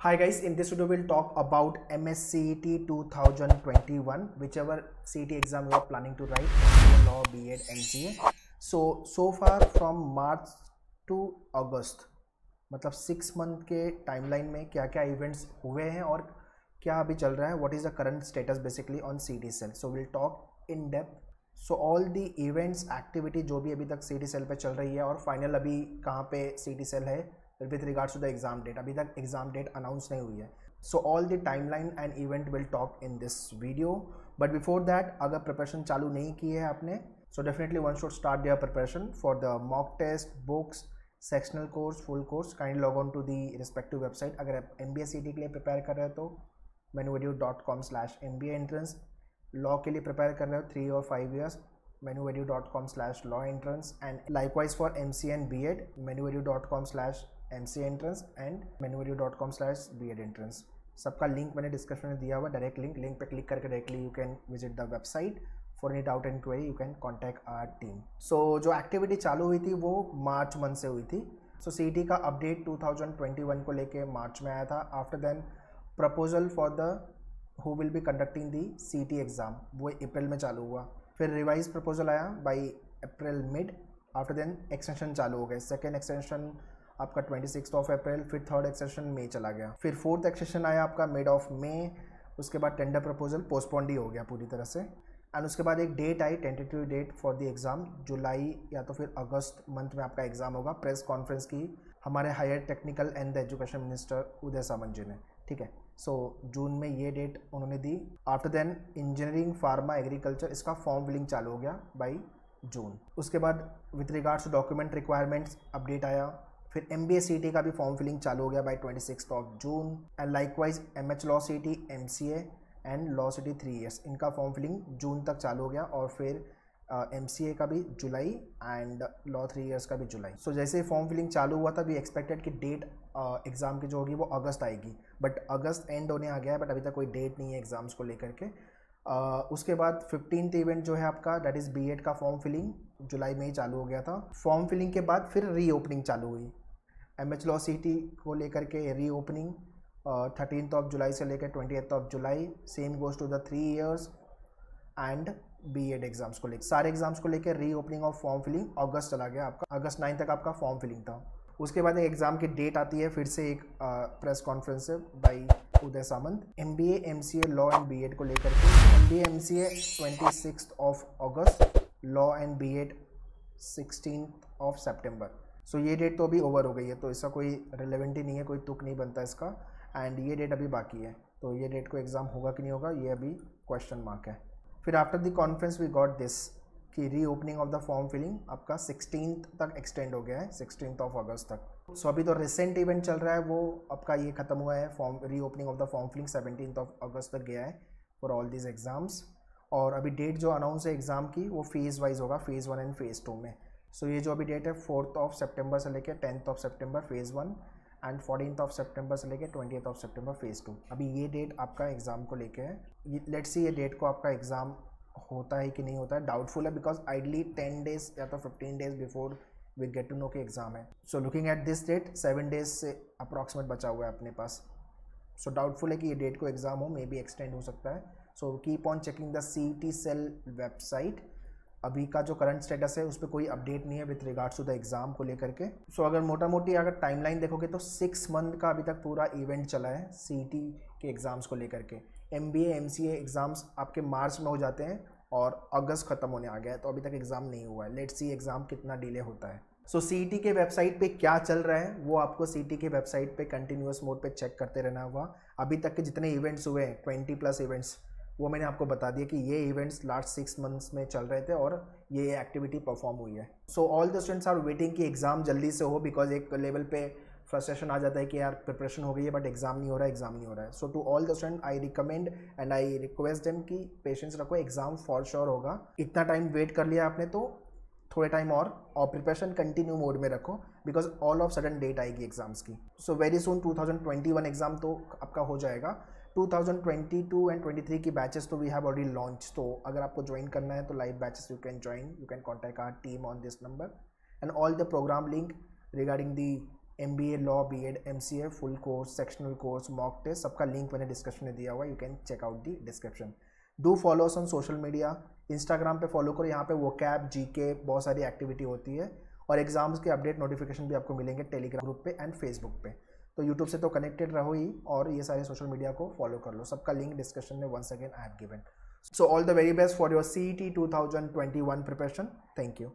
Hi guys, in this video we'll talk about MSCET 2021, whichever CET exam you are planning to write, MBA Law, B.Ed, MCA. So far from March to August, मतलब 6 month के timeline में क्या क्या events हुए हैं और क्या अभी चल रहा है, what is the current status basically on CET cell. So will talk in depth. So all the events activity जो भी अभी तक CET सेल पे चल रही है और फाइनल अभी कहाँ पे CET सेल है with regards to the exam date. अभी तक एग्जाम डेट अनाउंस नहीं हुई है. So all the timeline and event will talk in this video. But before that, अगर प्रिपरेशन चालू नहीं की है आपने, so definitely one should start their preparation for the mock test, books, sectional course, full course. Kindly log on to the respective website. अगर आप MBA CET के लिए प्रिपेयर कर रहे हो तो menuedu.com/MBA entrance. लॉ के लिए प्रिपेयर कर रहे हो 3 और 5 years, menuedu.com/law entrance. And likewise for MCA and B.Ed, menuedu.com/MCA entrance and menuedu.com/B.Ed entrance. सबका लिंक मैंने डिस्क्रिप्शन में दिया हुआ, डायरेक्ट लिंक पे क्लिक करके directly you can visit the website. For any doubt and query you can contact our team. So जो activity चालू हुई थी वो मार्च मंथ से हुई थी. सो CET का अपडेट 2021 को लेके मार्च में आया था. After then proposal for the who will be conducting the CET exam, वो अप्रैल में चालू हुआ. फिर रिवाइज प्रपोजल आया by April mid. After then extension चालू हो गए. सेकेंड एक्सटेंशन आपका 26 ऑफ अप्रैल, फिर थर्ड एक्सटेंशन मई चला गया, फिर फोर्थ एक्सटेंशन आया आपका मिड ऑफ मई. उसके बाद टेंडर प्रपोजल पोस्टपोन्ड ही हो गया पूरी तरह से. एंड उसके बाद एक डेट आई, tentative date for the exam. जुलाई या तो फिर अगस्त मंथ में आपका एग्ज़ाम होगा. प्रेस कॉन्फ्रेंस की हमारे higher technical and the education minister Uday Samant ji ने. ठीक है. सो जून में ये डेट उन्होंने दी. After then engineering, pharma, agriculture, इसका फॉर्म फिलिंग चालू हो गया बाई जून. उसके बाद with regards to document requirements update आया. फिर MBA CET का भी फॉर्म फिलिंग चालू हो गया by 26 of June. And likewise MH Law CET, MCA and Law CET 3 years, इनका फॉर्म फिलिंग जून तक चालू हो गया. और फिर MCA का भी जुलाई एंड Law 3 ईयर्स का भी जुलाई. सो जैसे फॉर्म फिलिंग चालू हुआ था वी एक्सपेक्टेड कि डेट एग्ज़ाम की जो होगी वो अगस्त आएगी, बट अगस्त एंड होने आ गया है. बट अभी तक कोई डेट नहीं है एग्ज़ाम्स को लेकर के. उसके बाद 15th इवेंट जो है आपका, दैट इज़ B.Ed का फॉर्म फिलिंग जुलाई में ही चालू हो गया था. फॉर्म फिलिंग के बाद फिर रीओपनिंग चालू हुई. MH Law CET को लेकर के रीओपनिंग 13th ऑफ जुलाई से लेकर 28th of July. Same goes to the 3 years and B.Ed exams को लेकर, सारे एग्जाम्स को लेकर reopening of form filling August चला गया आपका. अगस्त 9 तक आपका फॉर्म फिलिंग था. उसके बाद एक एग्ज़ाम की डेट आती है फिर से एक प्रेस कॉन्फ्रेंस से by Uday Samant. MBA, MCA, law and B.Ed को लेकर के. MBA, MCA 26 of August, law and B.Ed 16th of September. So ये डेट तो अभी ओवर हो गई है, तो इसका कोई रिलेवेंट ही नहीं है, कोई तुक नहीं बनता इसका. एंड ये डेट अभी बाकी है, तो ये डेट को एग्ज़ाम होगा कि नहीं होगा ये अभी क्वेश्चन मार्क है. फिर after the conference we got this कि reopening of the form filling आपका 16th तक एक्सटेंड हो गया है, 16th ऑफ अगस्त तक. सो अभी तो रिसेंट इवेंट चल रहा है वो आपका ये खत्म हुआ है. Form reopening of the form filling 17th of August तक गया है फॉर ऑल दीज एग्जाम्स. और अभी डेट जो अनाउंस है एग्ज़ाम की वो फेज़ वाइज होगा, फेज़ 1 एंड फेज़ 2 में. सो ये जो अभी डेट है 4th ऑफ सितंबर से लेकर 10th ऑफ सितंबर फेज़ 1 एंड 14th ऑफ सितंबर से लेकर 20th ऑफ सितंबर फेज़ 2. अभी ये डेट आपका एग्ज़ाम को लेके है. लेट्स सी ये डेट को आपका एग्ज़ाम होता है कि नहीं होता है, डाउटफुल है. बिकॉज आइडली 10 डेज या तो 15 days before we get to know कि एग्ज़ाम है. So looking at this date 7 days से अप्रॉक्सीमेट बचा हुआ है अपने पास. सो डाउटफुल है कि ये डेट को एग्ज़ाम हो, मे बी एक्सटेंड हो सकता है. So keep on checking the CET cell website. अभी का जो करंट स्टेटस है उस पर कोई अपडेट नहीं है with regards to the exam को लेकर के. सो अगर मोटा मोटी अगर टाइमलाइन देखोगे तो 6 मंथ का अभी तक पूरा इवेंट चला है CET के एग्ज़ाम्स को लेकर के. MBA, MCA एग्ज़ाम्स आपके मार्च में हो जाते हैं और अगस्त ख़त्म होने आ गया है, तो अभी तक एग्ज़ाम नहीं हुआ है. लेट्स सी एग्ज़ाम कितना डिले होता है. सो CET के वेबसाइट पे क्या चल रहा है वो आपको CET के वेबसाइट पे कंटिन्यूस मोड पे चेक करते रहना होगा. अभी तक के जितने इवेंट्स हुए हैं 20+ इवेंट्स, वो मैंने आपको बता दिया कि ये इवेंट्स लास्ट 6 मंथ्स में चल रहे थे और ये एक्टिविटी परफॉर्म हुई है. So all the students are waiting कि एग्ज़ाम जल्दी से हो, बिकॉज एक लेवल पे फ्रस्ट्रेशन आ जाता है कि यार प्रिपरेशन हो गई है बट एग्ज़ाम नहीं हो रहा है, एग्ज़ाम नहीं हो रहा है. So to all the student I recommend and I request them कि पेशेंस रखो, एग्ज़ाम फॉर श्योर होगा. इतना टाइम वेट कर लिया आपने तो थोड़े टाइम और प्रिपरेशन कंटिन्यू मोड में रखो, because all of sudden date आएगी एग्जाम्स की. सो वेरी सून 2021 एग्ज़ाम तो आपका हो जाएगा. 2022 एंड 23 की बैचेस तो वी हैव ऑलरेडी लॉन्च. तो अगर आपको ज्वाइन करना है तो live batches you can contact our team on this number. And all the program link regarding the MBA law, BEd, MCA full course, sectional course, mock test, सबका link मैंने description में दिया हुआ है, you can check out the description. Do follow us on social media, Instagram पे follow करो, यहाँ पे वोकैब, GK बहुत सारी एक्टिविटी होती है, और एग्जाम्स के अपडेट नोटिफिकेशन भी आपको मिलेंगे टेलीग्राम ग्रुप पे एंड फेसबुक पे। तो यूट्यूब से तो कनेक्टेड रहो ही, और ये सारे सोशल मीडिया को फॉलो कर लो, सबका लिंक डिस्क्रिप्शन में once again I have given. So all the very best for your CET 2021 preparation. Thank you.